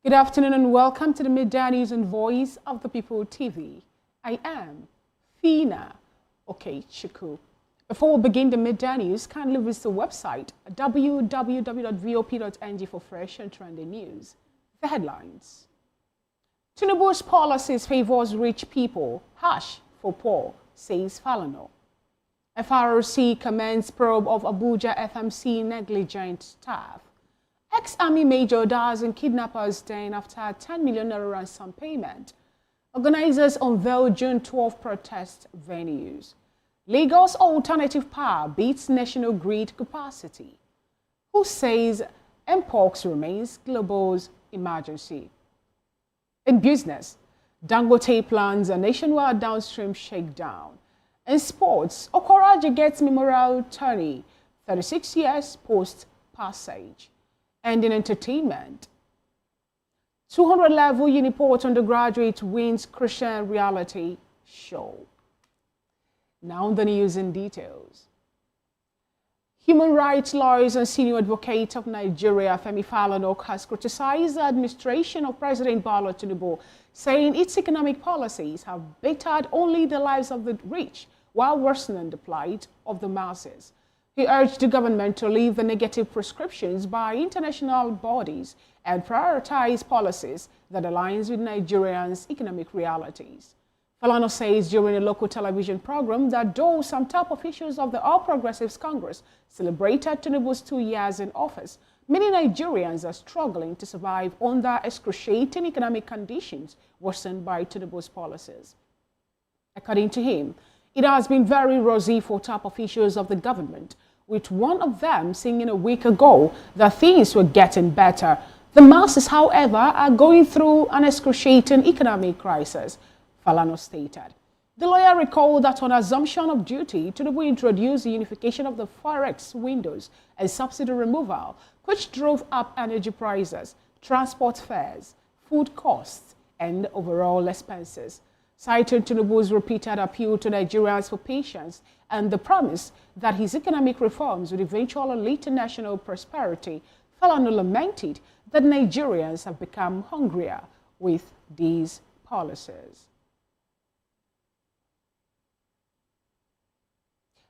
Good afternoon and welcome to the Midday News and Voice of the People TV. I am Fina Okechukwu. Before we begin the Midday News, kindly visit the website www.vop.ng for fresh and trending news. The headlines. Tinubu'S policies favors rich people, harsh for poor, says Falana. FRC commends probe of Abuja FMC negligent staff. Ex-army major dies in kidnappers' den after 10 million naira ransom payment. Organizers unveil June 12 protest venues. Lagos alternative power beats national grid capacity. Who says Mpox remains global's emergency? In business, Dangote plans a nationwide downstream shakedown. In sports, Okoraji gets memorial tourney 36 years post-passage. And in entertainment, 200-level Uniport undergraduate wins Christian reality show. Now the news in details. Human rights lawyers and senior advocate of Nigeria, Femi Falana, has criticized the administration of President Bola Tinubu, saying its economic policies have bettered only the lives of the rich while worsening the plight of the masses. He urged the government to leave the negative prescriptions by international bodies and prioritize policies that aligns with Nigerians' economic realities. Falana says during a local television program that though some top officials of the All Progressives Congress celebrated Tinubu's 2 years in office, many Nigerians are struggling to survive under excruciating economic conditions worsened by Tinubu's policies. According to him, it has been very rosy for top officials of the government, with one of them saying a week ago that things were getting better. The masses, however, are going through an excruciating economic crisis, Falana stated. The lawyer recalled that on assumption of duty, Tinubu introduced the unification of the forex windows and subsidy removal, which drove up energy prices, transport fares, food costs, and overall expenses. Citing Tinubu's repeated appeal to Nigerians for patience and the promise that his economic reforms would eventually lead to national prosperity, Falana lamented that Nigerians have become hungrier with these policies.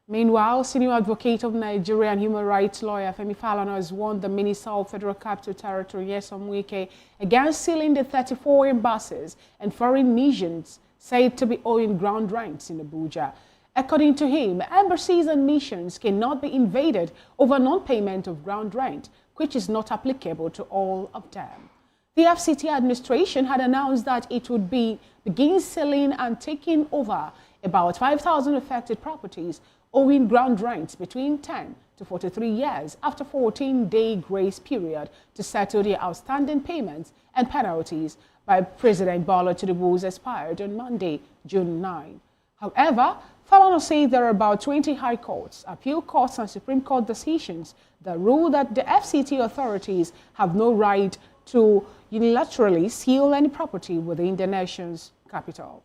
Meanwhile, senior advocate of Nigeria and human rights lawyer Femi Falana has warned the Minister of Federal Capital Territory, Nyesom Wike, against sealing the 34 embassies and foreign missions said to be owing ground rents in Abuja. According to him, embassies and missions cannot be invaded over non-payment of ground rent, which is not applicable to all of them. The FCT administration had announced that it would begin selling and taking over about 5,000 affected properties owing ground rents between 10 to 43 years after 14-day grace period to settle their outstanding payments and penalties by President Bola Tinubu's expired on Monday, June 9. However, Falana said there are about 20 high courts, appeal courts and Supreme Court decisions that rule that the FCT authorities have no right to unilaterally seal any property within the nation's capital.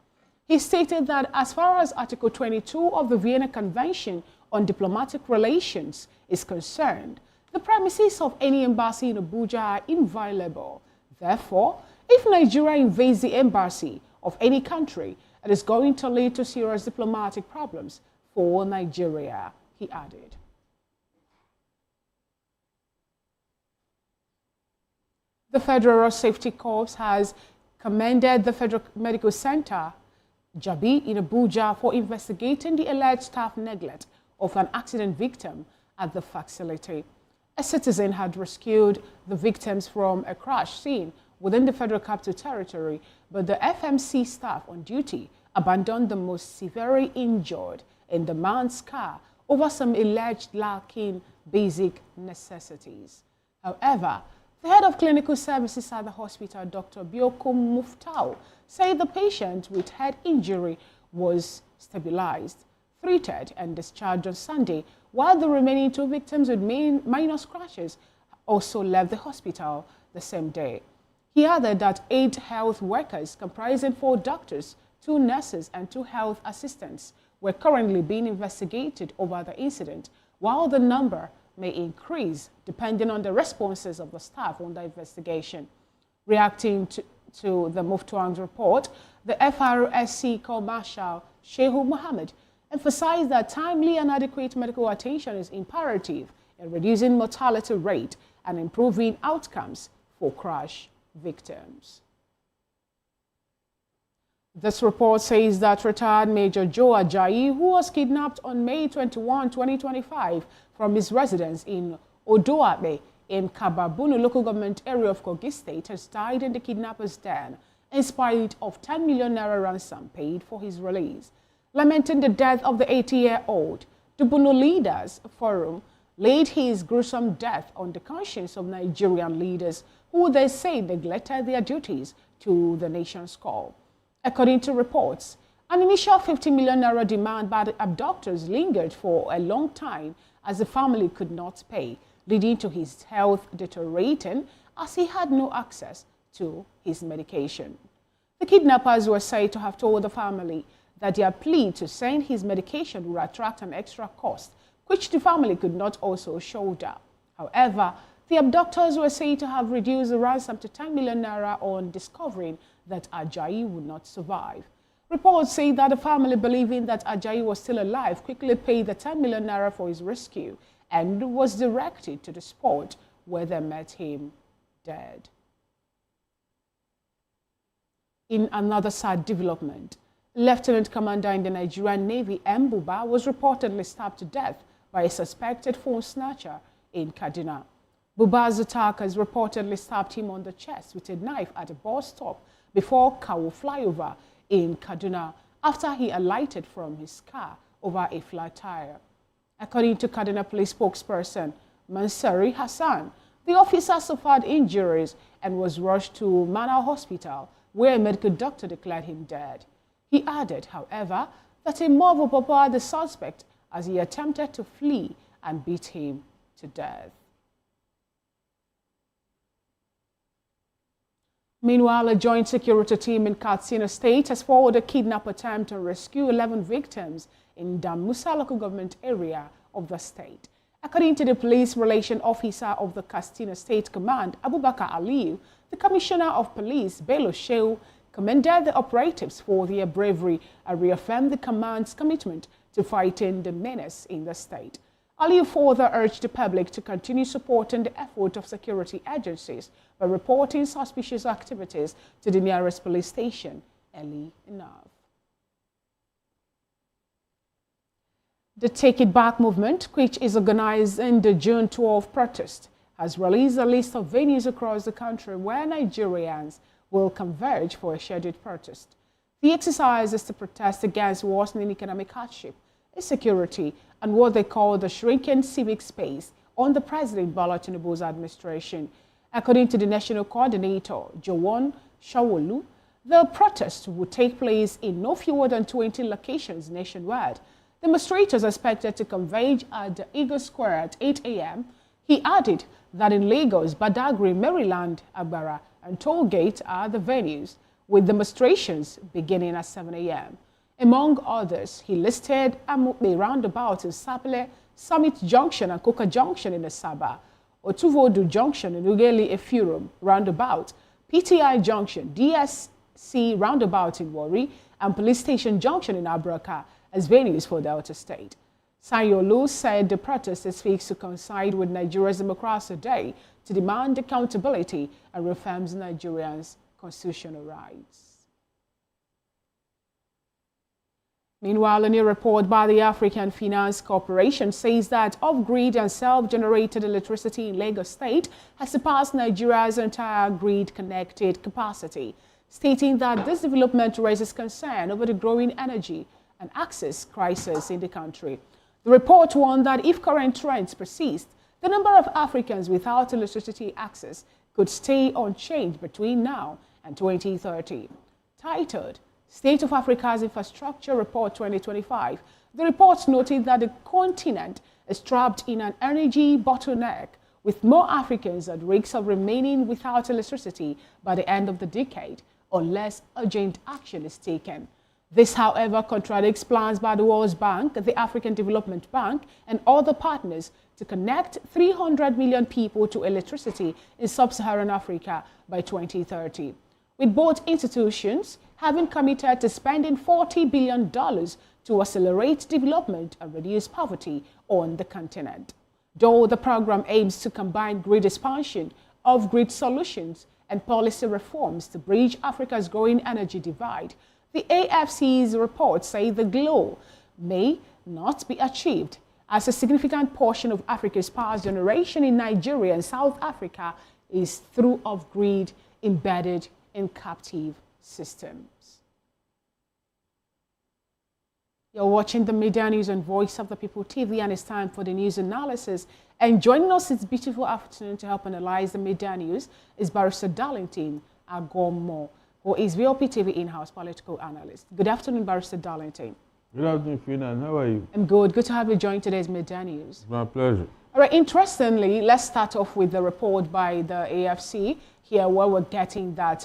He stated that as far as Article 22 of the Vienna Convention on Diplomatic Relations is concerned, the premises of any embassy in Abuja are inviolable. Therefore, if Nigeria invades the embassy of any country, it is going to lead to serious diplomatic problems for Nigeria, he added. The Federal Safety Corps has commended the Federal Medical Center, Jabi, in Abuja for investigating the alleged staff neglect of an accident victim at the facility. A citizen had rescued the victims from a crash scene within the Federal Capital Territory, but the FMC staff on duty abandoned the most severely injured in the man's car over some alleged lacking basic necessities. However, the head of clinical services at the hospital, Dr. Bioko Muftau, said the patient with head injury was stabilized, treated and discharged on Sunday, while the remaining 2 victims with minor scratches also left the hospital the same day. He added that 8 health workers, comprising 4 doctors, 2 nurses and 2 health assistants, were currently being investigated over the incident, while the number may increase depending on the responses of the staff on the investigation. Reacting to the Muftuang's report, the FRSC Co-Marshal Shehu Mohammed emphasized that timely and adequate medical attention is imperative in reducing mortality rate and improving outcomes for crash victims. This report says that retired Major Joe Ajayi, who was kidnapped on May 21, 2025 from his residence in Odoabe in Kababunu local government area of Kogi State, has died in the kidnappers' den in spite of 10 million naira ransom paid for his release. Lamenting the death of the 80-year-old, the Bunu Leaders Forum laid his gruesome death on the conscience of Nigerian leaders who they say neglected their duties to the nation's call. According to reports, an initial 50 million naira demand by the abductors lingered for a long time as the family could not pay, leading to his health deteriorating as he had no access to his medication. The kidnappers were said to have told the family that their plea to send his medication would attract an extra cost, which the family could not also shoulder. However, the abductors were said to have reduced the ransom to 10 million naira on discovering that Ajayi would not survive. Reports say that the family, believing that Ajayi was still alive, quickly paid the 10 million naira for his rescue and was directed to the spot where they met him dead. In another sad development, Lieutenant Commander in the Nigerian Navy, M. Buba, was reportedly stabbed to death by a suspected phone snatcher in Kaduna. Buba's attackers reportedly stabbed him on the chest with a knife at a bus stop before Kawo flyover in Kaduna after he alighted from his car over a flat tire. According to Kaduna Police spokesperson Mansari Hassan, the officer suffered injuries and was rushed to Mana Hospital, where a medical doctor declared him dead. He added, however, that a mob overpowered the suspect as he attempted to flee and beat him to death. Meanwhile, a joint security team in Katsina State has forwarded a kidnap attempt to rescue 11 victims in Damusa local government area of the state. According to the police relation officer of the Katsina State Command, Abubakar Aliyu, the Commissioner of Police, Bello Shehu, commended the operatives for their bravery and reaffirmed the command's commitment to fighting the menace in the state. Aliyu further urged the public to continue supporting the effort of security agencies by reporting suspicious activities to the nearest police station early enough. The Take It Back movement, which is organizing the June 12 protest, has released a list of venues across the country where Nigerians will converge for a scheduled protest. The exercise is to protest against worsening economic hardship, insecurity, and what they call the shrinking civic space on the President Bola Tinubu's administration. According to the National Coordinator, Jawon Shawolu, the protest will take place in no fewer than 20 locations nationwide. Demonstrators are expected to converge at the Eagle Square at 8 a.m. He added that in Lagos, Badagry, Maryland, Agbara, and Tollgate are the venues, with demonstrations beginning at 7 a.m. Among others, he listed Amupe roundabout in Sapele, Summit Junction and Coca Junction in Asaba, Otuvodu Junction in Ugeli Efurum roundabout, PTI Junction, DSC roundabout in Warri, and Police Station Junction in Abraka as venues for Delta State. Sanyolu said the protest is fixed to coincide with Nigeria's Democracy Day to demand accountability and reaffirms Nigerians' constitutional rights. Meanwhile, a new report by the African Finance Corporation says that off-grid and self-generated electricity in Lagos State has surpassed Nigeria's entire grid-connected capacity, stating that this development raises concern over the growing energy and access crisis in the country. The report warned that if current trends persist, the number of Africans without electricity access could stay unchanged between now and 2030. Titled State of Africa's Infrastructure Report 2025, the report noted that the continent is trapped in an energy bottleneck, with more Africans at risk of remaining without electricity by the end of the decade unless urgent action is taken. This, however, contradicts plans by the World Bank, the African Development Bank, and other partners to connect 300 million people to electricity in sub-Saharan Africa by 2030, with both institutions having committed to spending $40 billion to accelerate development and reduce poverty on the continent. Though the program aims to combine grid expansion, off-grid solutions, and policy reforms to bridge Africa's growing energy divide, the AFC's report says the goal may not be achieved, as a significant portion of Africa's power generation in Nigeria and South Africa is through off-grid embedded in captive systems. You're watching the Media News on Voice of the People TV, and it's time for the news analysis. And joining us this beautiful afternoon to help analyze the media news is Barrister Darlington Agomo, who is VOP TV in-house political analyst. Good afternoon, Barrister Darlington. Good afternoon, Fiona. How are you? I'm good. Good to have you join today's media news. It's my pleasure. All right, interestingly, let's start off with the report by the AFC here, where we're getting that,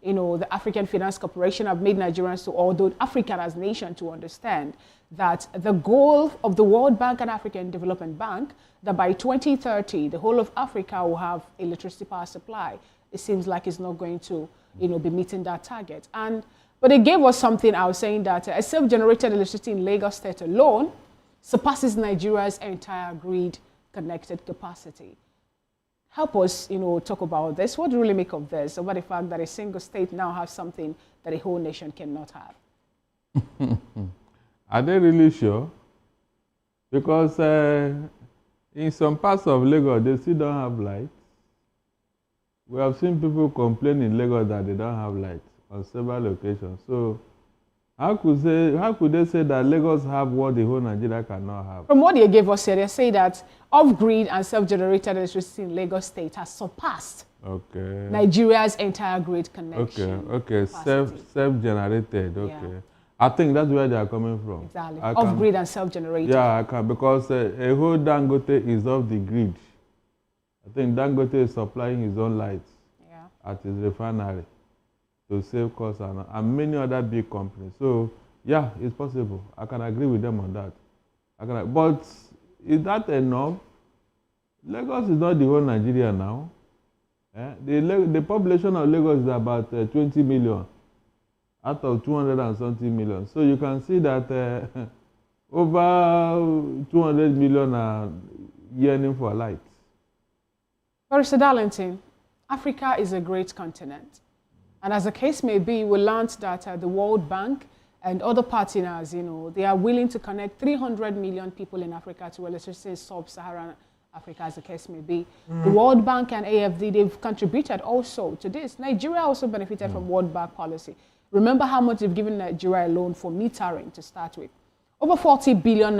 the African Finance Corporation have made Nigerians, although African as a nation, to understand that the goal of the World Bank and African Development Bank, that by 2030, the whole of Africa will have electricity power supply. It seems like it's not going to, be meeting that target. But they gave us something out saying that a self-generated electricity in Lagos State alone surpasses Nigeria's entire grid-connected capacity. Help us, talk about this. What do you really make of this, about the fact that a single state now has something that a whole nation cannot have? Are they really sure? Because in some parts of Lagos, they still don't have light. We have seen people complain in Lagos that they don't have light on several occasions. So how could they say that Lagos have what the whole Nigeria cannot have? From what they gave us here, they say that off-grid and self-generated electricity in Lagos State has surpassed Nigeria's entire grid connection. Okay. Self-generated. Okay. Yeah. I think that's where they are coming from. Exactly. Off-grid and self-generated. Yeah, I can, because a whole Dangote is off the grid. I think Dangote is supplying his own lights at his refinery to save costs and many other big companies. So, yeah, it's possible. I can agree with them on that. But is that enough? Lagos is not the whole Nigeria now. The population of Lagos is about 20 million out of 200 and something million. So you can see that over 200 million are yearning for light. Barrister Darlington, Africa is a great continent. And as the case may be, we learned that the World Bank and other partners, they are willing to connect 300 million people in Africa to electricity in sub-Saharan Africa, as the case may be. The World Bank and AFD, they've contributed also to this. Nigeria also benefited from World Bank policy. Remember how much they've given Nigeria a loan for metering to start with. Over 40 billion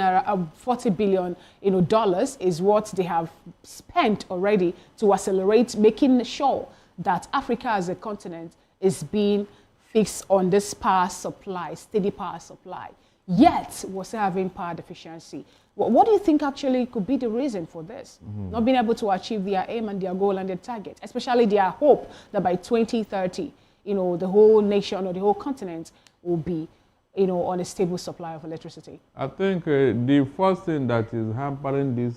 dollars is what they have spent already to accelerate making sure that Africa as a continent is being fixed on this power supply, steady power supply. Yet, we're still having power deficiency. What do you think actually could be the reason for this? Not being able to achieve their aim and their goal and their target, especially their hope that by 2030, the whole nation or the whole continent will be on a stable supply of electricity? I think the first thing that is hampering this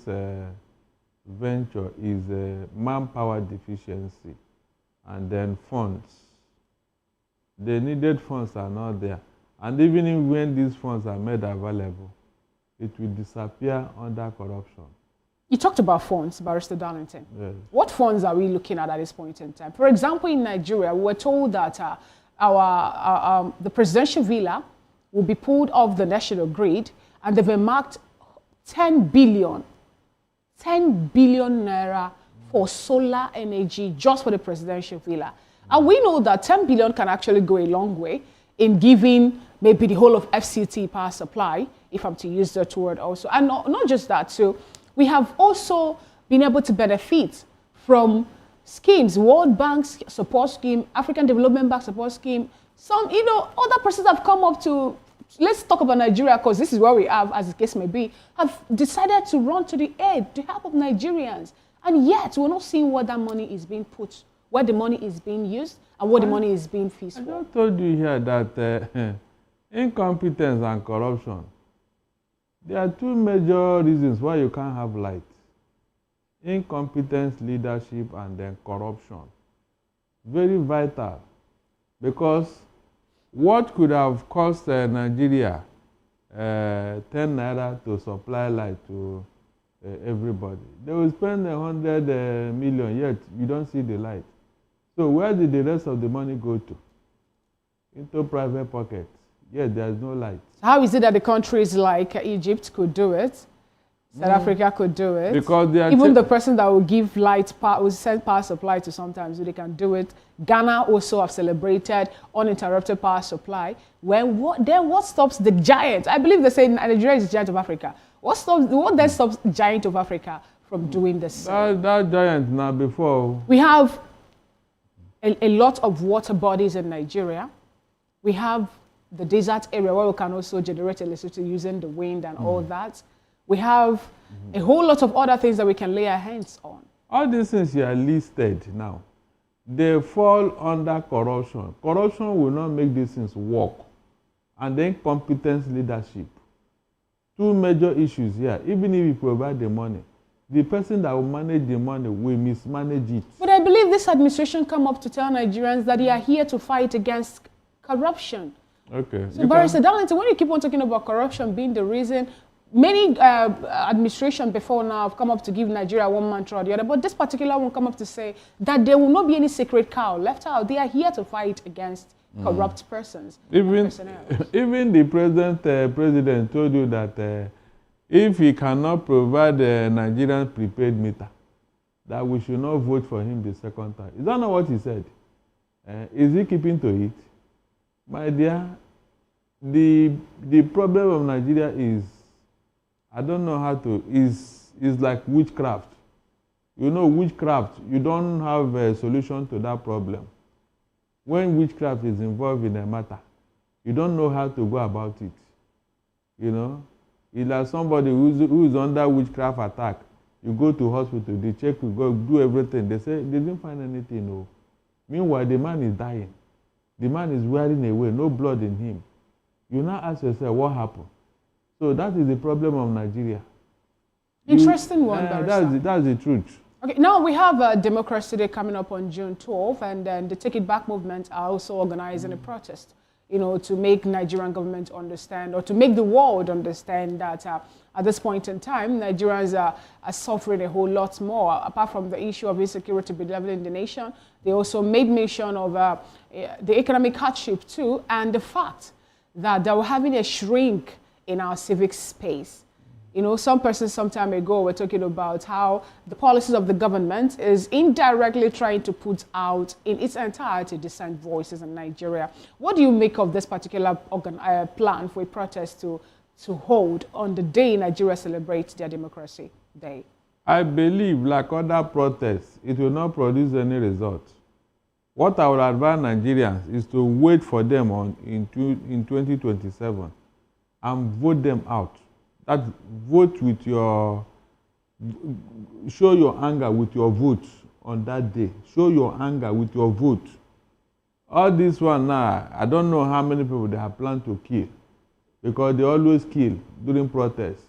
venture is manpower deficiency and then funds. The needed funds are not there. And even when these funds are made available, it will disappear under corruption. You talked about funds, Barrister Darlington. Yes. What funds are we looking at this point in time? For example, in Nigeria, we were told that the presidential villa will be pulled off the national grid, and they've earmarked 10 billion naira for solar energy just for the presidential villa. And we know that 10 billion can actually go a long way in giving maybe the whole of FCT power supply, if I'm to use that word also. And not just that, so we have also been able to benefit from schemes, World Bank's support scheme, African Development Bank support scheme. Some, other persons have come up to, let's talk about Nigeria, because this is where we have, as the case may be, have decided to run to the aid, to help of Nigerians. And yet, we're not seeing where that money is being put, where the money is being used, and what the money is being fixed for. I just told you here that incompetence and corruption, there are two major reasons why you can't have light. incompetent leadership and then corruption. Very vital, because what could have cost Nigeria 10 naira to supply light to everybody? They will spend 100 million, yet you don't see the light. So where did the rest of the money go to? Into private pockets. Yet there's no light. How is it that the countries like Egypt could do it? South Africa could do it. Because they are even the person that will give light power, will send power supply to sometimes, they can do it. Ghana also have celebrated uninterrupted power supply. Then what stops the giant? I believe they say Nigeria is the giant of Africa. What then stops the giant of Africa from doing this? That giant now before. We have a lot of water bodies in Nigeria. We have the desert area where we can also generate electricity using the wind and all that. We have a whole lot of other things that we can lay our hands on. All these things you are listed now, they fall under corruption. Corruption will not make these things work. And then competence leadership. Two major issues here. Even if you provide the money, the person that will manage the money will mismanage it. But I believe this administration come up to tell Nigerians that they are here to fight against corruption. Okay. So Barrister Darlington, when you keep on talking about corruption being the reason, many administration before now have come up to give Nigeria one mantra or the other, but this particular one come up to say that there will not be any sacred cow left out. They are here to fight against corrupt persons. Even the president told you that if he cannot provide a Nigerian prepaid meter, that we should not vote for him the second time. Is that not what he said? Is he keeping to it? My dear, the problem of Nigeria is, I don't know how to, is like witchcraft. You know, witchcraft, you don't have a solution to that problem. When witchcraft is involved in a matter, you don't know how to go about it. You know, it's like somebody who is under witchcraft attack. You go to hospital, they check, you go do everything. They say they didn't find anything. No. Meanwhile, the man is dying. The man is wearing away, no blood in him. You now ask yourself, what happened? So that is the problem of Nigeria. Interesting one, that's the truth. Okay, now we have Democracy Day coming up on June 12th, and then the Take It Back movement are also organizing a protest, you know, to make Nigerian government understand, or to make the world understand that at this point in time, Nigerians are suffering a whole lot more. Apart from the issue of insecurity bedeviling the nation, they also made mention of the economic hardship too, and the fact that they were having a shrink in our civic space. You know, some persons some time ago were talking about how the policies of the government is indirectly trying to put out in its entirety dissent voices in Nigeria. What do you make of this particular plan for a protest to hold on the day Nigeria celebrates their Democracy Day? I believe, like other protests, it will not produce any result. What I would advise Nigerians is to wait for them in 2027 and vote them out. That vote with your, show your anger with your vote on that day. Show your anger with your vote. All this one now, I don't know how many people they have planned to kill, because they always kill during protests.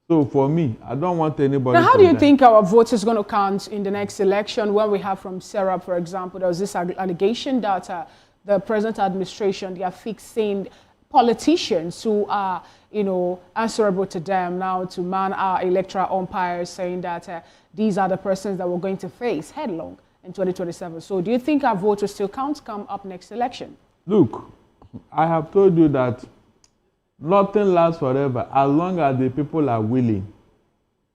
So for me, I don't want anybody. Now, how do you think our vote is going to count in the next election? When we have from Sarah, for example, there was this allegation that the present administration, they are fixing politicians who are, you know, answerable to them now to man our electoral umpires, saying that these are the persons that we're going to face headlong in 2027. So do you think our vote will still count come up next election? Look, I have told you that nothing lasts forever as long as the people are willing.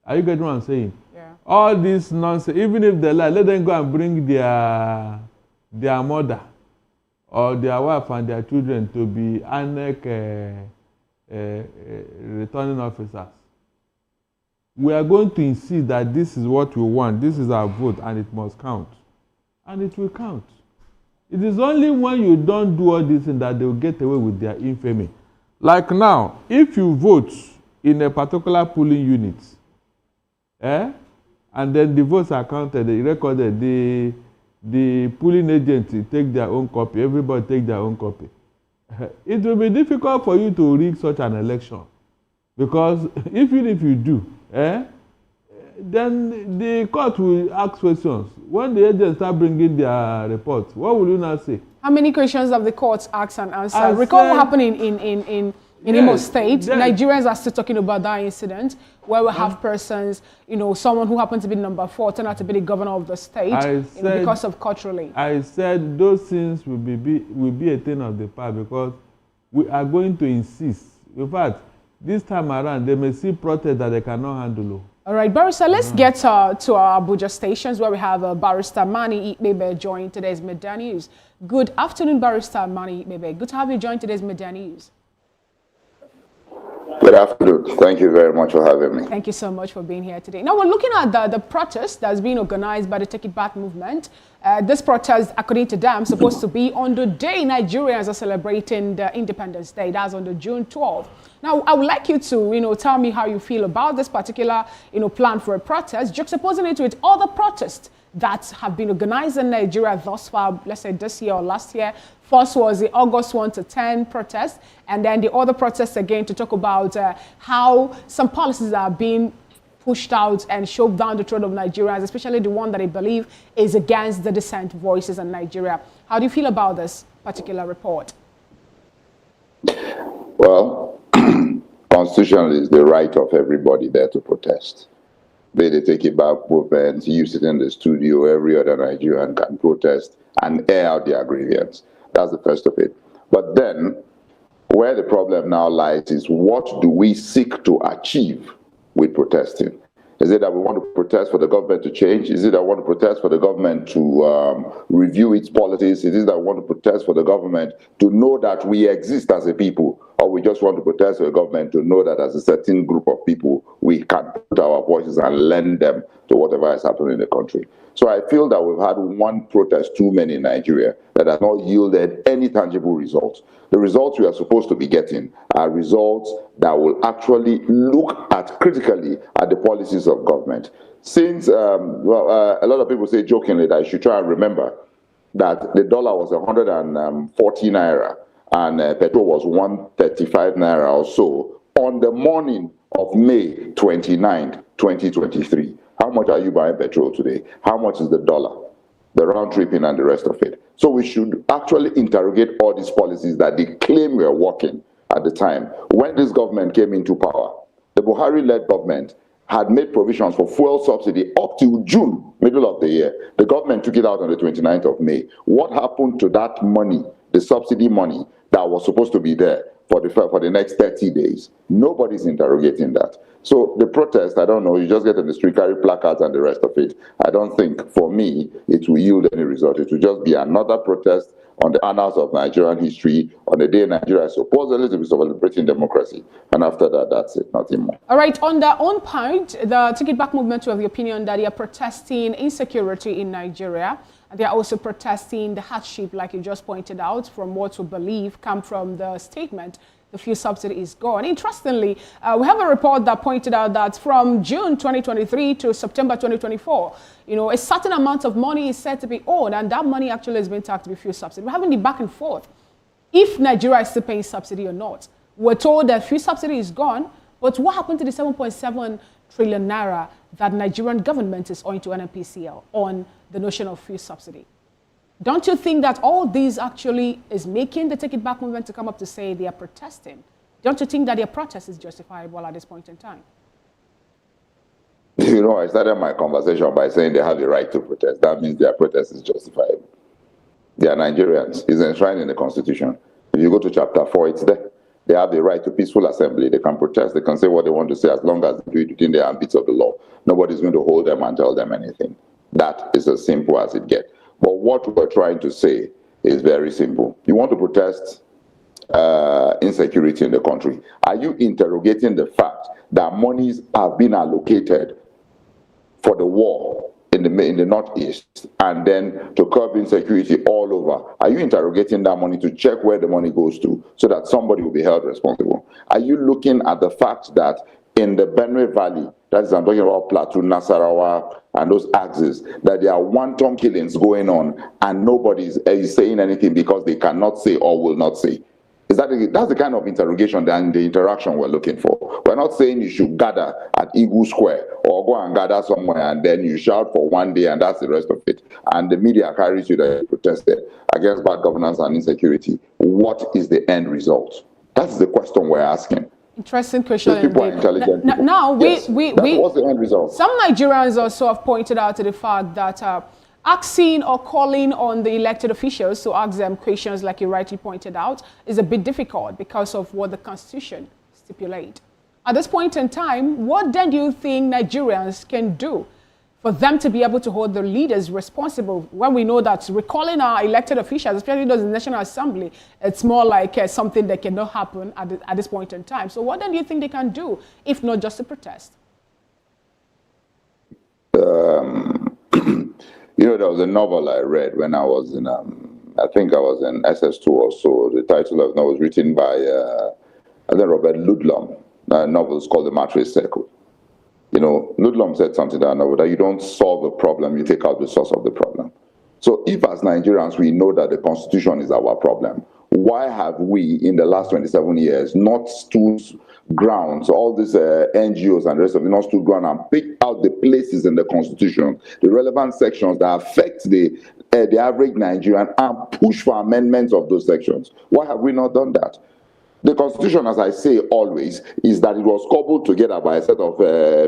Are you getting what I'm saying? Yeah. All this nonsense, even if they lie, let them go and bring their mother or their wife and their children to be ANEC returning officers. We are going to insist that this is what we want, this is our vote, and it must count. And it will count. It is only when you don't do all this thing that they will get away with their infamy. Like now, if you vote in a particular polling unit, and then the votes are counted, they recorded, the polling agents take their own copy, everybody take their own copy. It will be difficult for you to rig such an election, because even if you do, then the court will ask questions. When the agents start bringing their reports, what will you now say? How many questions have the courts asked and answered? Recall what happened in Imo State. Nigerians are still talking about that incident where we have persons, you know, someone who happened to be number 4 turned out to be the governor of the state because of court ruling. I said those things will be a thing of the past because we are going to insist. In fact, this time around, they may see protests that they cannot handle. All right, Barrister, let's get to our Abuja stations where we have Barrister Mani Ikbebe join today's Media News. Good afternoon, Barrister Mani Ikbebe. Good to have you join today's Media News. Good afternoon. Thank you very much for having me. Thank you so much for being here today. Now, we're looking at the protest that's being organized by the Take It Back movement. This protest, according to them, supposed to be on the day Nigerians are celebrating the Independence Day. That's on the June 12th. Now, I would like you to, tell me how you feel about this particular, plan for a protest, juxtaposing it with other protests that have been organized in Nigeria thus far, let's say this year or last year. First was the August 1 to 10 protest, and then the other protests again to talk about how some policies are being pushed out and shoved down the throat of Nigerians, especially the one that I believe is against the dissent voices in Nigeria. How do you feel about this particular report? Well, constitutionally, it's the right of everybody there to protest. They Take It Back movement, you sit in the studio, every other Nigerian can protest and air out their grievance. That's the first of it. But then, where the problem now lies is what do we seek to achieve with protesting? Is it that we want to protest for the government to change? Is it that we want to protest for the government to review its policies? Is it that we want to protest for the government to know that we exist as a people? Or we just want to protest for the government to know that as a certain group of people, we can put our voices and lend them to whatever is happening in the country? So I feel that we've had one protest too many in Nigeria that has not yielded any tangible results. The results we are supposed to be getting are results that will actually look at critically at the policies of government. Since, a lot of people say jokingly that I should try and remember that the dollar was 140 naira and petrol was 135 naira or so on the morning of May 29, 2023. How much are you buying petrol today? How much is the dollar? The round tripping and the rest of it. So we should actually interrogate all these policies that they claim were working at the time. When this government came into power, the Buhari-led government had made provisions for fuel subsidy up to June, middle of the year. The government took it out on the 29th of May. What happened to that money, the subsidy money that was supposed to be there for the next 30 days? Nobody's interrogating that. So the protest, I don't know, you just get in the street, carry placards and the rest of it. I don't think, for me, it will yield any result. It will just be another protest on the annals of Nigerian history, on the day Nigeria is supposedly to be celebrating democracy. And after that, that's it, nothing more. All right, on their own part, the Take It Back movement were of the opinion that they are protesting insecurity in Nigeria. And they are also protesting the hardship, like you just pointed out, from what we believe come from the statement the fuel subsidy is gone. Interestingly, we have a report that pointed out that from June 2023 to September 2024, a certain amount of money is said to be owed, and that money actually has been tagged to be fuel subsidy. We're having the back and forth. If Nigeria is still paying subsidy or not, we're told that fuel subsidy is gone, but what happened to the 7.7 trillion naira that Nigerian government is owing to NNPCL on the notion of fuel subsidy? Don't you think that all this actually is making the Take It Back movement to come up to say they are protesting? Don't you think that their protest is justifiable at this point in time? I started my conversation by saying they have the right to protest. That means their protest is justifiable. They are Nigerians. It's enshrined in the Constitution. If you go to chapter 4, it's there. They have the right to peaceful assembly. They can protest. They can say what they want to say as long as they do it within the ambits of the law. Nobody's going to hold them and tell them anything. That is as simple as it gets. But what we're trying to say is very simple. You want to protest insecurity in the country. Are you interrogating the fact that monies have been allocated for the war in the Northeast and then to curb insecurity all over? Are you interrogating that money to check where the money goes to so that somebody will be held responsible? Are you looking at the fact that in the Benue Valley, that is, I'm talking about Plateau, Nasarawa, and those axes, that there are wanton killings going on and nobody is saying anything because they cannot say or will not say? That's the kind of interrogation and the interaction we're looking for. We're not saying you should gather at Eagle Square or go and gather somewhere and then you shout for one day and that's the rest of it. And the media carries you that you protested against bad governance and insecurity. What is the end result? That's the question we're asking. Interesting question. These people are intelligent. Now, what's the end result? Some Nigerians also have pointed out to the fact that asking or calling on the elected officials to ask them questions, like you rightly pointed out, is a bit difficult because of what the Constitution stipulates. At this point in time, what then do you think Nigerians can do for them to be able to hold the leaders responsible when we know that recalling our elected officials, especially those in the National Assembly, it's more like something that cannot happen at this point in time. So what then do you think they can do, if not just to protest? You know, there was a novel I read when I was in, I think I was in SS2 or so. The title of the novel was written by, I think, Robert Ludlum. The novel is called The Matrix Circle. You know, Ludlum said something in that novel, that you don't solve a problem, you take out the source of the problem. So if as Nigerians we know that the Constitution is our problem, why have we in the last 27 years not stood grounds, all these NGOs and the rest of it, not stood ground and picked out the places in the Constitution, the relevant sections that affect the average Nigerian, and push for amendments of those sections? Why have we not done that? The Constitution, as I say always, is that it was cobbled together by a set of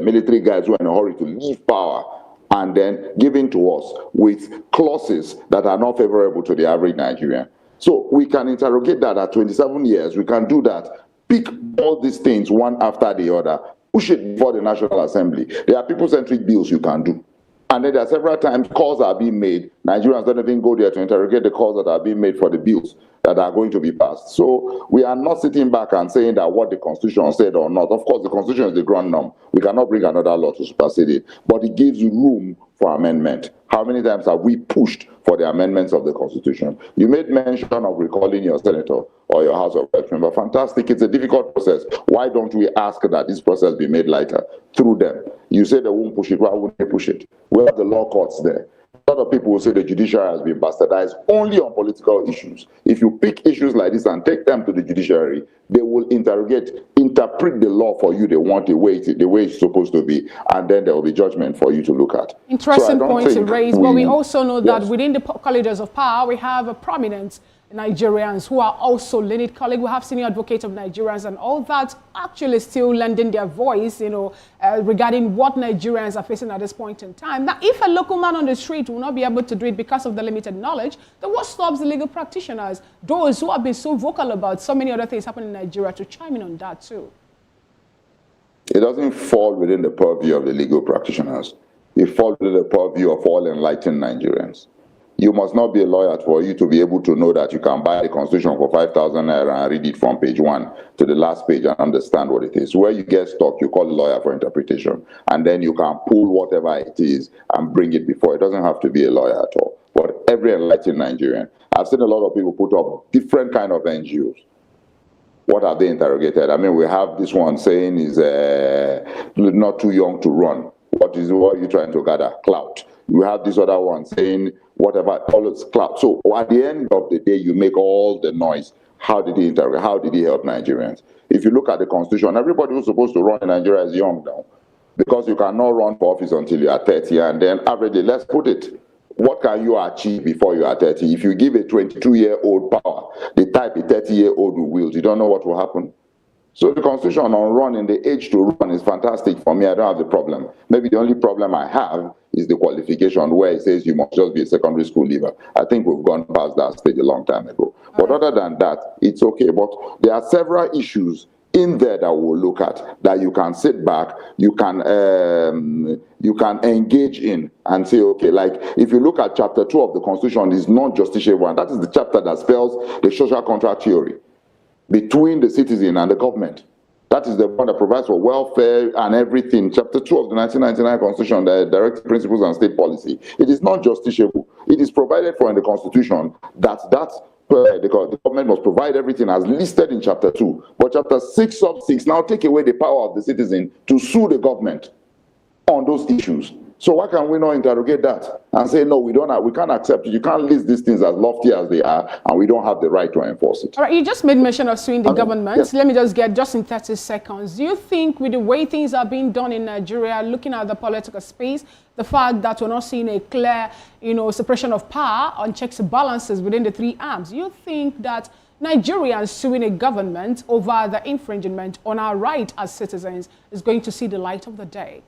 military guys who are in a hurry to leave power and then given to us with clauses that are not favorable to the average Nigerian. So we can interrogate that at 27 years. We can do that. Pick all these things one after the other. Push it before the National Assembly. There are people-centric bills you can do. And then there are several times calls are being made. Nigerians don't even go there to interrogate the calls that are being made for the bills that are going to be passed. So we are not sitting back and saying that what the Constitution said or not. Of course, the Constitution is the ground norm. We cannot bring another law to supersede it. But it gives you room for amendment. How many times have we pushed for the amendments of the Constitution? You made mention of recalling your senator or your House of Reps member. Fantastic. It's a difficult process. Why don't we ask that this process be made lighter through them? You say they won't push it. Why wouldn't they push it? We have the law courts there. A lot of people will say the judiciary has been bastardized only on political issues. If you pick issues like this and take them to the judiciary, they will interpret the law for you. They want the way it's supposed to be, and then there will be judgment for you to look at. Interesting point to raise, but we also know that within the corridors of power, we have a prominent Nigerians who are also learned colleagues. We have senior advocates of Nigerians and all that actually still lending their voice, you know, regarding what Nigerians are facing at this point in time. Now, if a local man on the street will not be able to do it because of the limited knowledge, then what stops the legal practitioners, those who have been so vocal about so many other things happening in Nigeria, to chime in on that too? It doesn't fall within the purview of the legal practitioners. It falls within the purview of all enlightened Nigerians. You must not be a lawyer for you to be able to know that you can buy the Constitution for 5,000 naira and read it from page 1 to the last page and understand what it is. Where you get stuck, you call a lawyer for interpretation, and then you can pull whatever it is and bring it before. It doesn't have to be a lawyer at all. But every enlightened Nigerian, I've seen a lot of people put up different kind of NGOs. What have they interrogated? I mean, we have this one saying is not too young to run. What are you trying to gather? Clout. You have this other one saying whatever, all it's clout. So at the end of the day, you make all the noise. How did he interrogate? How did he help Nigerians? If you look at the Constitution, everybody who's supposed to run in Nigeria is young now, because you cannot run for office until you are 30. And then averagely, let's put it, what can you achieve before you are 30? If you give a 22-year-old power, the type a 30-year-old will wield, you don't know what will happen. So the Constitution on running, the age to run is fantastic for me. I don't have the problem. Maybe the only problem I have is the qualification, where it says you must just be a secondary school leaver. I think we've gone past that stage a long time ago. But other than that, it's okay. But there are several issues in there that we'll look at, that you can sit back, you can engage in and say, okay, like if you look at chapter 2 of the Constitution, is non-justiciable, and that is the chapter that spells the social contract theory between the citizen and the government. That is the one that provides for welfare and everything. Chapter 2 of the 1999 Constitution, the Directive Principles and State Policy. It is not justiciable. It is provided for in the Constitution that the government must provide everything as listed in chapter 2. But chapter 6 sub 6 now take away the power of the citizen to sue the government on those issues. So why can we not interrogate that and say, no, we can't accept it. You can't list these things as lofty as they are, and we don't have the right to enforce it. All right, you just made mention of suing the government. Yes. Let me just get, just in 30 seconds, do you think with the way things are being done in Nigeria, looking at the political space, the fact that we're not seeing a clear, separation of power on checks and balances within the three arms, do you think that Nigerians suing a government over the infringement on our right as citizens is going to see the light of the day?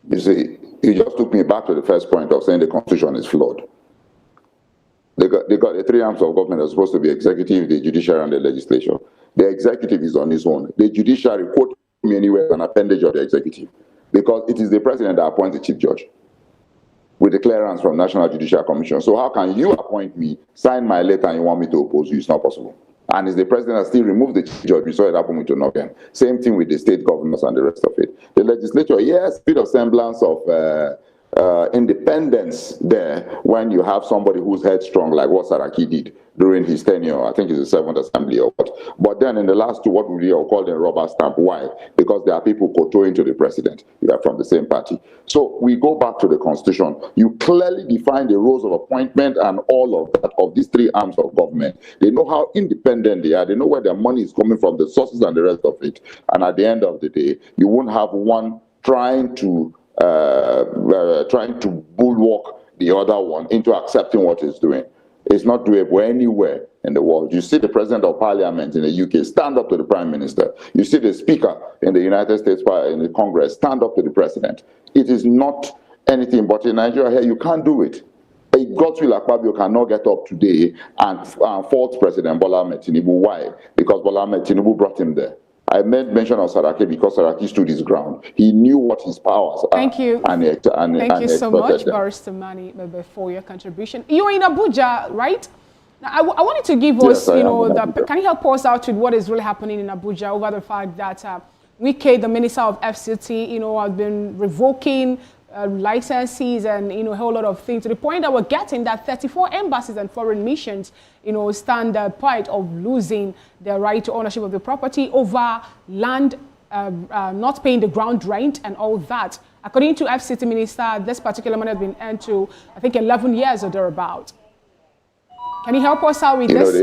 You see, you just took me back to the first point of saying the Constitution is flawed. They got the three arms of government are supposed to be executive, the judiciary, and the legislature. The executive is on its own. The judiciary, quote me anywhere, an appendage of the executive, because it is the president that appoints the chief judge with the clearance from National Judicial Commission. So how can you appoint me, sign my letter, and you want me to oppose you? It's not possible. And it's the president that still removed the chief judge. We saw it happen with Tonoghen. Same thing with the state governors and the rest of it. The legislature, yes, a bit of semblance of independence there when you have somebody who's headstrong, like what Saraki did during his tenure. I think it's the 7th Assembly or what. But then in the last two, what we call them rubber stamp. Why? Because there are people kowtowing to the president. You are from the same party. So we go back to the Constitution. You clearly define the roles of appointment and all of that, of these three arms of government. They know how independent they are. They know where their money is coming from, the sources and the rest of it. And at the end of the day, you won't have one trying to bulwark the other one into accepting what it's doing. It's not doable anywhere in the world. You see the president of parliament in the UK stand up to the prime minister. You see the speaker in the United States, in the Congress, stand up to the president. It is not anything, but in Nigeria here, you can't do it. A Godswill Akpabio cannot get up today and fault President Bola Ahmed Tinubu. Why? Because Bola Ahmed Tinubu brought him there. I made mention of Saraki because Saraki stood his ground. He knew what his powers are. Thank you. Thank you so much, Barrister Mani, for your contribution. You're in Abuja, right? Now, I wanted to give us, can you help us out with what is really happening in Abuja over the fact that Wike, the Minister of FCT, has been revoking licenses and a whole lot of things, to the point that we're getting that 34 embassies and foreign missions stand the point of losing their right to ownership of the property over land, not paying the ground rent and all that. According to FCT Minister, this particular money has been earned to, I think, 11 years or thereabout. Can you help us out with this?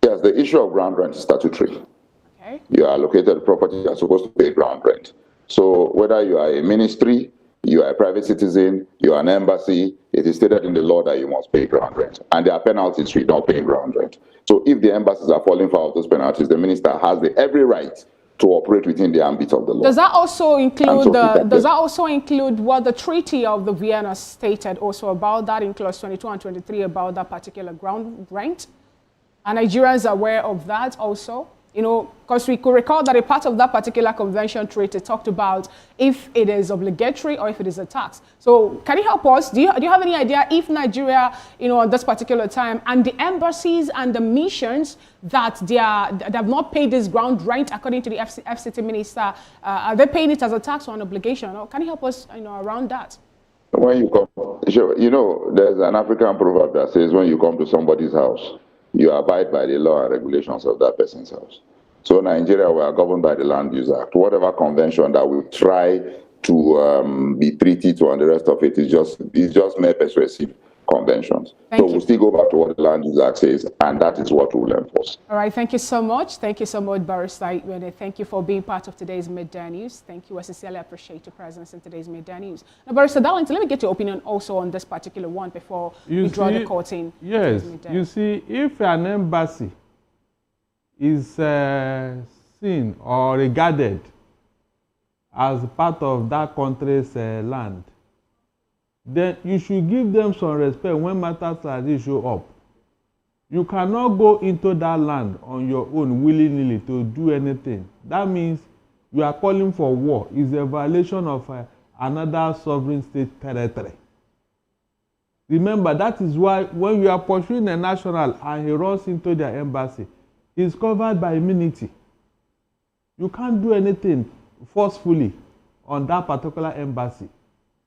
Yes, the issue of ground rent is statutory. Okay. You are allocated property, you are supposed to pay ground rent. So whether you are a ministry, you are a private citizen, you are an embassy, it is stated in the law that you must pay ground rent. And there are penalties for not paying ground rent. So if the embassies are falling foul of those penalties, the minister has every right to operate within the ambit of the law. Does that also include what the Treaty of the Vienna stated also about that in clause 22 and 23 about that particular ground rent? Are Nigerians aware of that also? Because we could recall that a part of that particular convention treaty talked about if it is obligatory or if it is a tax. So can you help us? Do you have any idea if Nigeria, at this particular time, and the embassies and the missions that they have not paid this ground rent according to the FCT minister, are they paying it as a tax or an obligation? Or can you help us, around that? When you come, there's an African proverb that says when you come to somebody's house, you abide by the law and regulations of that person's house. So Nigeria, we are governed by the Land Use Act. Whatever convention that we try to be treaty to and the rest of it is just mere persuasive conventions. We'll still go back to what the Land Use Act says, and that is what we'll enforce. All right, thank you so much. Thank you so much, Barrister Iwene. Thank you for being part of today's Midday News. Thank you. I sincerely appreciate your presence in today's Midday News. Now, Barrister Darlington, let me get your opinion also on this particular one before we draw the curtain. Yes, you see, if an embassy is seen or regarded as part of that country's land, then you should give them some respect when matters like this show up. You cannot go into that land on your own willy-nilly to do anything. That means you are calling for war. It's a violation of another sovereign state territory. Remember, that is why when you are pursuing a national and he runs into their embassy, he's covered by immunity. You can't do anything forcefully on that particular embassy.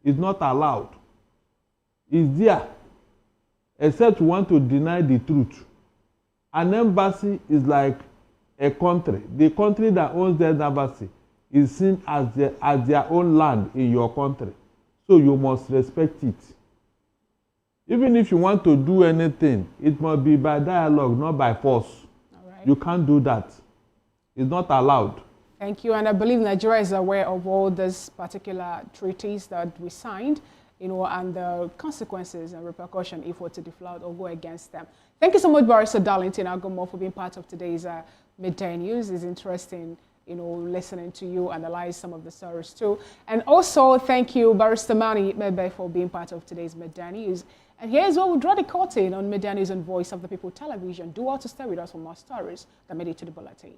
It's not allowed. It's there, except you want to deny the truth. An embassy is like a country. The country that owns the embassy is seen as their own land in your country. So you must respect it. Even if you want to do anything, it must be by dialogue, not by force. All right. You can't do that. It's not allowed. Thank you. And I believe Nigeria is aware of all these particular treaties that we signed, you know, and the consequences and repercussions if we're to deflout or go against them. Thank you so much, Barrister Darlington Agomo, for being part of today's Midday News. It's interesting, you know, listening to you analyze some of the stories too. And also, thank you, Barrister Mani Mebe, for being part of today's Midday News. And here's where we draw the curtain on Midday News and Voice of the People television. Do all to stay with us for more stories that made it to the bulletin.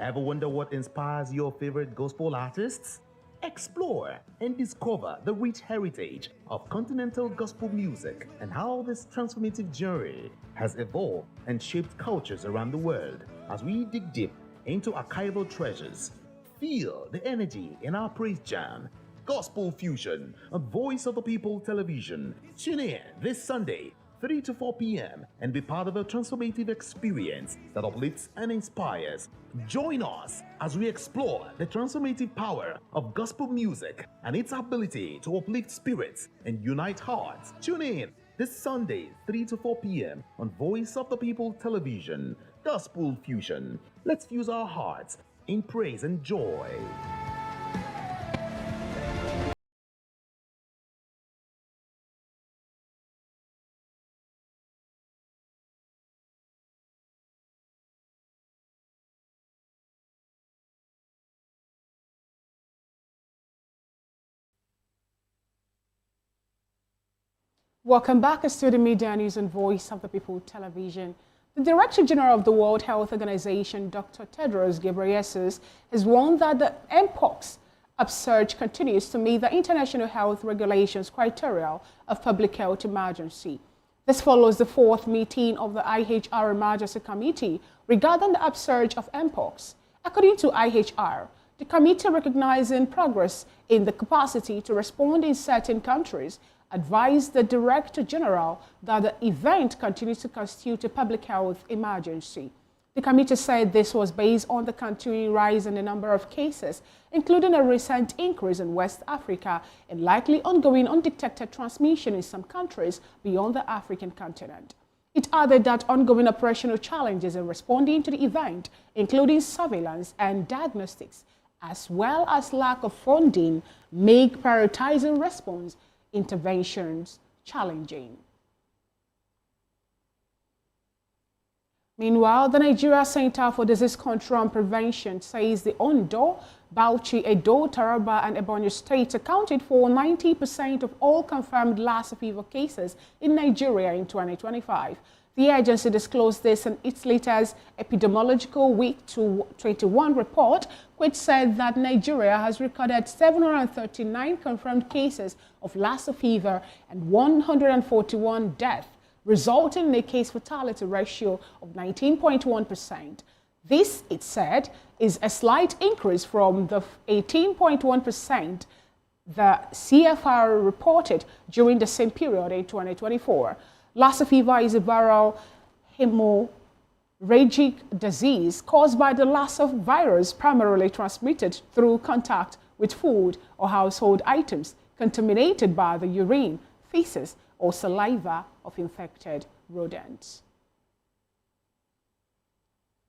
Ever wonder what inspires your favorite gospel artists? Explore and discover the rich heritage of continental gospel music and how this transformative journey has evolved and shaped cultures around the world. As we dig deep into archival treasures, feel the energy in our praise jam, Gospel Fusion on Voice of the People television. Tune in this Sunday, 3 to 4 p.m. and be part of a transformative experience that uplifts and inspires. Join us as we explore the transformative power of gospel music and its ability to uplift spirits and unite hearts. Tune in this Sunday, 3 to 4 p.m. on Voice of the People television. Gospel Fusion. Let's fuse our hearts in praise and joy. Welcome back to the Media News and Voice of the People television. The Director General of the World Health Organization, Dr. Tedros Ghebreyesus, has warned that the Mpox upsurge continues to meet the international health regulations criteria of public health emergency. This follows the fourth meeting of the IHR Emergency Committee regarding the upsurge of Mpox. According to IHR, the committee, recognizing progress in the capacity to respond in certain countries, advised the Director General that the event continues to constitute a public health emergency. The committee said this was based on the continuing rise in the number of cases, including a recent increase in West Africa and likely ongoing undetected transmission in some countries beyond the African continent. It added that ongoing operational challenges in responding to the event, including surveillance and diagnostics, as well as lack of funding, make prioritizing response interventions challenging. Meanwhile, the Nigeria Center for Disease Control and Prevention says the Ondo, Bauchi, Edo, Taraba, and Ebonyi states accounted for 90% of all confirmed Lassa fever cases in Nigeria in 2025. The agency disclosed this in its latest Epidemiological Week 21 report, which said that Nigeria has recorded 739 confirmed cases of Lassa fever and 141 deaths, resulting in a case fatality ratio of 19.1%. This, it said, is a slight increase from the 18.1% the CFR reported during the same period in 2024. Lassa fever is a viral hemorrhagic disease caused by the Lassa virus, primarily transmitted through contact with food or household items contaminated by the urine, feces, or saliva of infected rodents.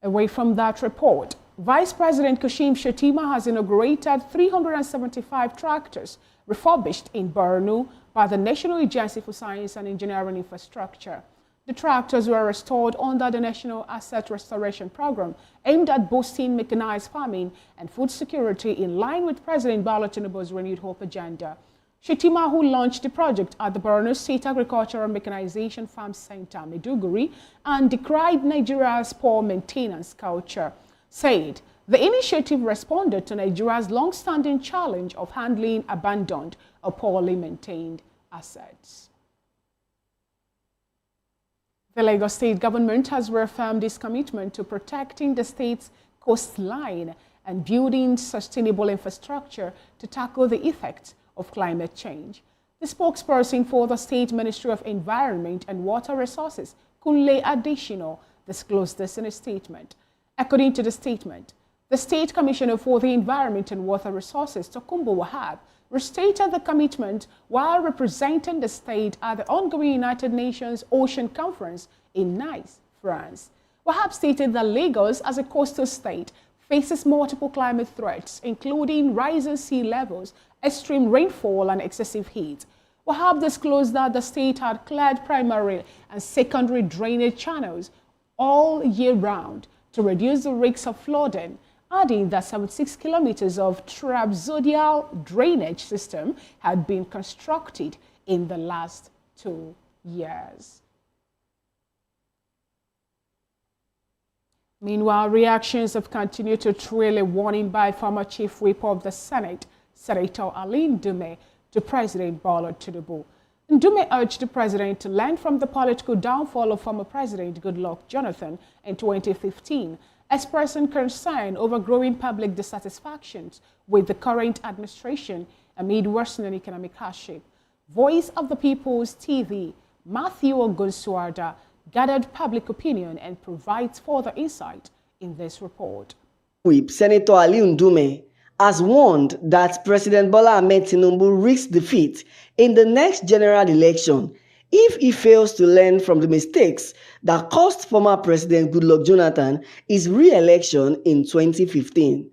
Away from that report, Vice President Kashim Shettima has inaugurated 375 tractors refurbished in Borno, by the National Agency for Science and Engineering Infrastructure. The tractors were restored under the National Asset Restoration Program aimed at boosting mechanized farming and food security in line with President Tinubu'S renewed hope agenda. Shetima, who launched the project at the Borno State Agricultural Mechanization Farm Center, Maiduguri, and decried Nigeria's poor maintenance culture, said the initiative responded to Nigeria's long-standing challenge of handling abandoned or poorly maintained assets. The Lagos State government has reaffirmed its commitment to protecting the state's coastline and building sustainable infrastructure to tackle the effects of climate change. The spokesperson for the State Ministry of Environment and Water Resources, Kunle Additional, disclosed this in a statement. According to the statement, the State Commissioner for the Environment and Water Resources, Tokumbo Wahab, restated the commitment while representing the state at the ongoing United Nations Ocean Conference in Nice, France. Wahab stated that Lagos, as a coastal state, faces multiple climate threats, including rising sea levels, extreme rainfall, and excessive heat. Wahab disclosed that the state had cleared primary and secondary drainage channels all year round to reduce the risks of flooding, adding that 76 kilometers of trapezoidal drainage system had been constructed in the last 2 years. Meanwhile, reactions have continued to trail a warning by former Chief Whip of the Senate, Senator Ali Ndume, to President Bola Tinubu. Ndume urged the president to learn from the political downfall of former President Goodluck Jonathan in 2015, expressing concern over growing public dissatisfactions with the current administration amid worsening economic hardship. Voice of the People's TV, Matthew Ogunsuarda, gathered public opinion and provides further insight in this report. Whip Senator Ali Ndume has warned that President Bola Ahmed Tinubu risks defeat in the next general election if he fails to learn from the mistakes that cost former President Goodluck Jonathan his re-election in 2015.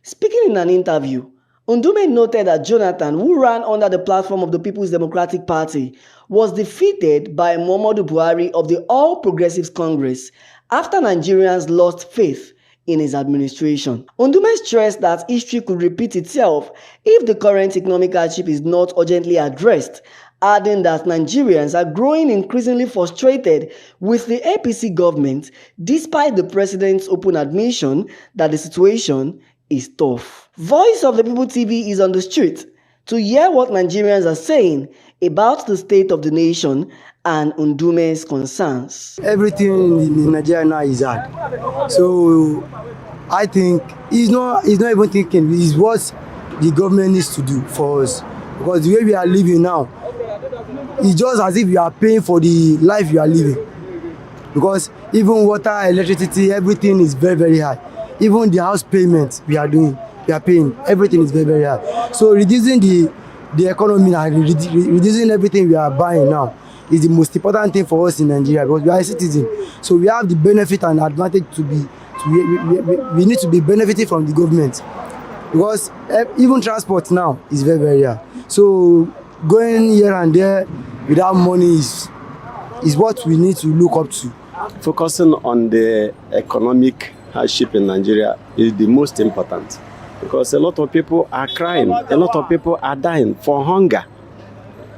Speaking in an interview, Ndume noted that Jonathan, who ran under the platform of the People's Democratic Party, was defeated by Muhammadu Buhari of the All Progressives Congress after Nigerians lost faith in his administration. Ndume stressed that history could repeat itself if the current economic hardship is not urgently addressed, adding that Nigerians are growing increasingly frustrated with the APC government despite the president's open admission that the situation is tough. Voice of the People TV is on the street to hear what Nigerians are saying about the state of the nation and Ndume's concerns. Everything in Nigeria now is hard. So I think he's not even thinking, it's what the government needs to do for us. Because the way we are living now, it's just as if you are paying for the life you are living. Because even water, electricity, everything is very, very high. Even the house payments we are paying, everything is very, very high. So reducing the economy and reducing everything we are buying now is the most important thing for us in Nigeria, because we are a citizen. So we have the benefit and advantage we need to be benefiting from the government. Because even transport now is very, very high. So going here and there without money is what we need to look up to. Focusing on the economic hardship in Nigeria is the most important, because a lot of people are crying, a lot of people are dying for hunger.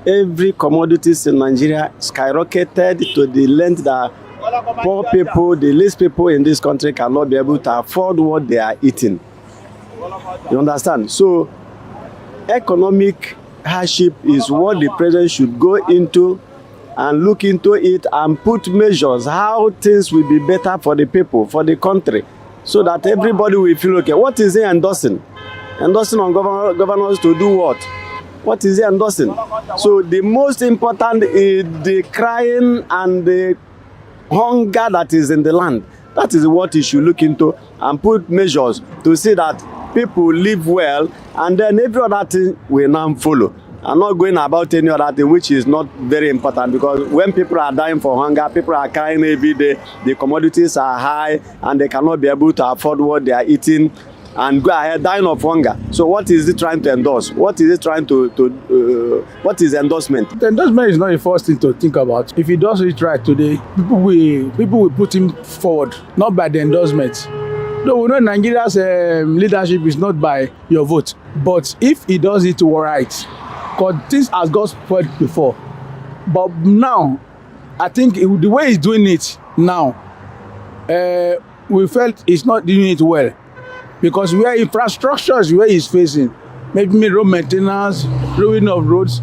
Every commodities in Nigeria skyrocketed to the length that poor people, the least people in this country cannot be able to afford what they are eating. You understand? So economic hardship is what the president should go into and look into it and put measures how things will be better for the people, for the country, so that everybody will feel okay. What is he endorsing? Endorsing on governors to do what? What is he endorsing? So the most important is the crying and the hunger that is in the land. That is what he should look into and put measures to see that people live well, and then every other thing will now follow. I'm not going about any other thing which is not very important, because when people are dying for hunger, people are crying every day, the commodities are high and they cannot be able to afford what they are eating. and go ahead dying of hunger. So what is it trying to endorse? What is it trying what is endorsement? The endorsement is not the first thing to think about. If he does it right today, people will put him forward, not by the endorsement. No, we know Nigeria's leadership is not by your vote. But if he does it right, because things has got spoiled before. But now, I think the way he's doing it now, we felt he's not doing it well. Because where infrastructure is where he's facing, maybe road maintenance, ruining of roads,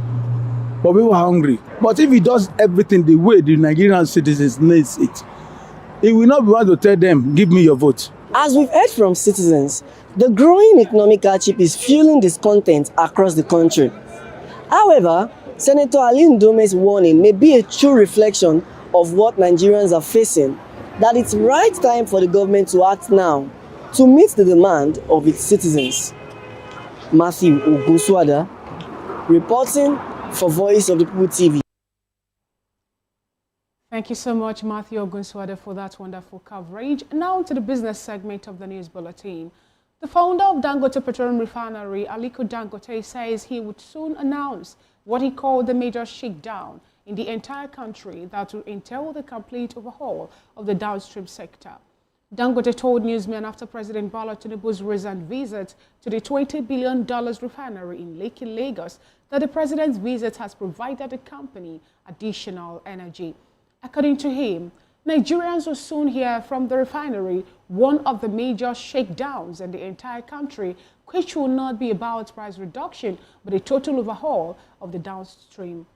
but we were hungry. But if he does everything the way the Nigerian citizens needs it, he will not be able to tell them, give me your vote. As we've heard from citizens, the growing economic hardship is fueling discontent across the country. However, Senator Ali Ndume's warning may be a true reflection of what Nigerians are facing, that it's right time for the government to act now to meet the demand of its citizens. Matthew Ogunswada, reporting for Voice of the People TV. Thank you so much, Matthew Ogunswada, for that wonderful coverage. Now to the business segment of the news bulletin. The founder of Dangote Petroleum Refinery, Aliko Dangote, says he would soon announce what he called the major shakedown in the entire country that will entail the complete overhaul of the downstream sector. Dangote told newsmen after President Bola Tinubu's recent visit to the $20 billion refinery in Lekki, Lagos, that the president's visit has provided the company additional energy. According to him, Nigerians will soon hear from the refinery one of the major shakedowns in the entire country, which will not be about price reduction, but a total overhaul of the downstream.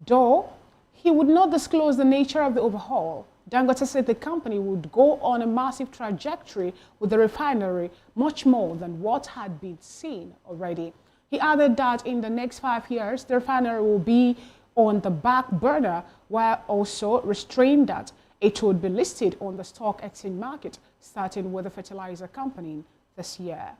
Though he would not disclose the nature of the overhaul, Dangote said the company would go on a massive trajectory with the refinery, much more than what had been seen already. He added that in the next 5 years, the refinery will be on the back burner, while also restrained that it would be listed on the stock exchange market, starting with the fertilizer company this year.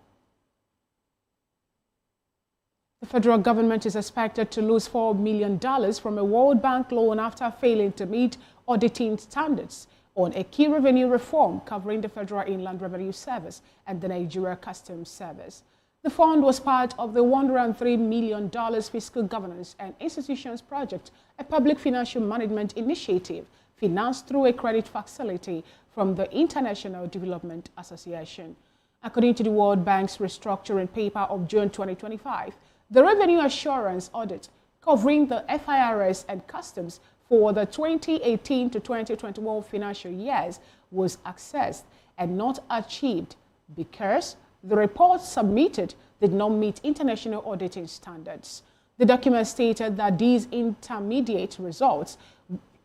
The federal government is expected to lose $4 million from a World Bank loan after failing to meet auditing standards on a key revenue reform covering the Federal Inland Revenue Service and the Nigeria Customs Service. The fund was part of the $103 million Fiscal Governance and Institutions Project, a public financial management initiative financed through a credit facility from the International Development Association. According to the World Bank's restructuring paper of June 2025, the revenue assurance audit covering the FIRS and customs for the 2018 to 2021 financial years was accessed and not achieved because the reports submitted did not meet international auditing standards. The document stated that these intermediate results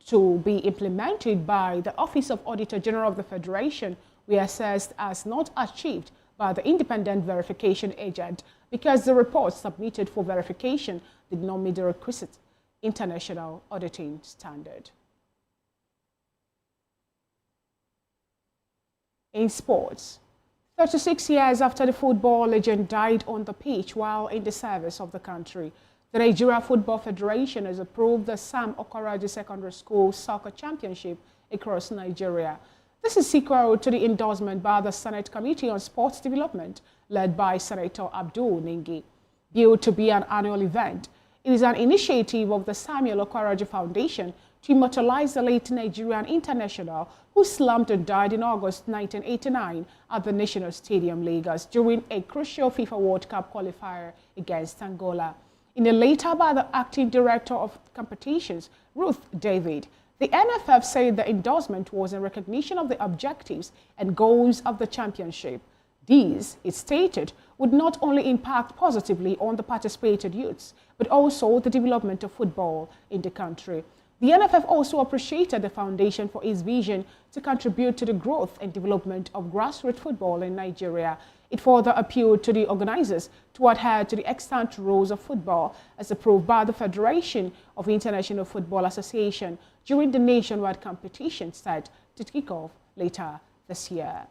to be implemented by the Office of Auditor General of the Federation were assessed as not achieved by the independent verification agent because the reports submitted for verification did not meet the requisite international auditing standard. In sports, 36 years after the football legend died on the pitch while in the service of the country, the Nigeria Football Federation has approved the Sam Okoroji Secondary School Soccer Championship across Nigeria. This is sequel to the endorsement by the Senate Committee on Sports Development, led by Senator Abdul Ningi. Billed to be an annual event, it is an initiative of the Samuel Okoroji Foundation to immortalize the late Nigerian international who slumped and died in August 1989 at the National Stadium, Lagos, during a crucial FIFA World Cup qualifier against Angola. In a letter by the acting director of competitions, Ruth David, the NFF said the endorsement was in recognition of the objectives and goals of the championship. These, it stated, would not only impact positively on the participated youths, but also the development of football in the country. The NFF also appreciated the foundation for its vision to contribute to the growth and development of grassroots football in Nigeria. It further appealed to the organizers to adhere to the extant rules of football as approved by the Federation of International Football Association during the nationwide competition set to kick off later this year.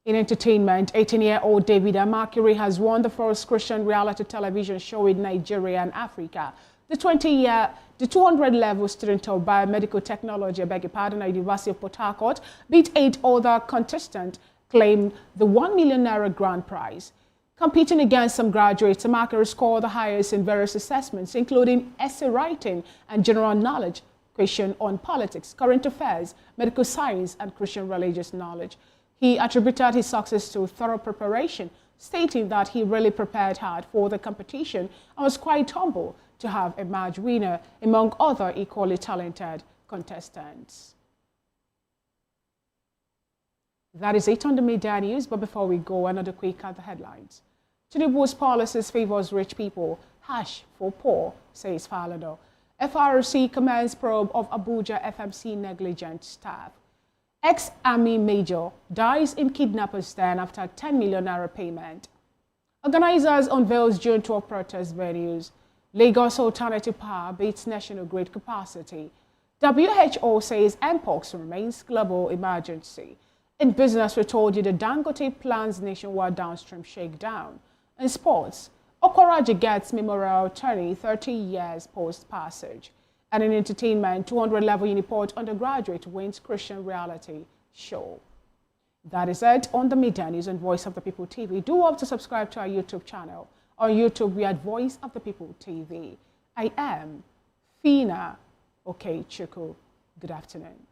In entertainment, 18-year-old David Amakiri has won the first Christian reality television show in Nigeria and Africa. The 200-level student of biomedical technology, at the University of Port Harcourt, beat 8 other contestants, claimed the ₦1 million grand prize. Competing against some graduates, Amakara scored the highest in various assessments, including essay writing and general knowledge, question on politics, current affairs, medical science, and Christian religious knowledge. He attributed his success to thorough preparation, stating that he really prepared hard for the competition and was quite humble to have emerged winner among other equally talented contestants. That is it on the media news, but before we go, another quick at the headlines. Tinubu'S policies favors rich people, hash for poor, says Falana. FRC commends probe of Abuja FMC negligent staff. Ex-army major dies in kidnapper's den after ₦10 million payment. Organizers unveils June 12 protest venues. Lagos alternative power beats national grid capacity. WHO says Mpox remains global emergency. In business, we told you the Dangote plans nationwide downstream shakedown. In sports, Okoraji gets memorial attorney 30 years post-passage. And in entertainment, 200-level Uniport undergraduate wins Christian reality show. That is it on the Media News and Voice of the People TV. Do hope to subscribe to our YouTube channel. On YouTube, we are at Voice of the People TV. I am Fina Okechukwu. Good afternoon.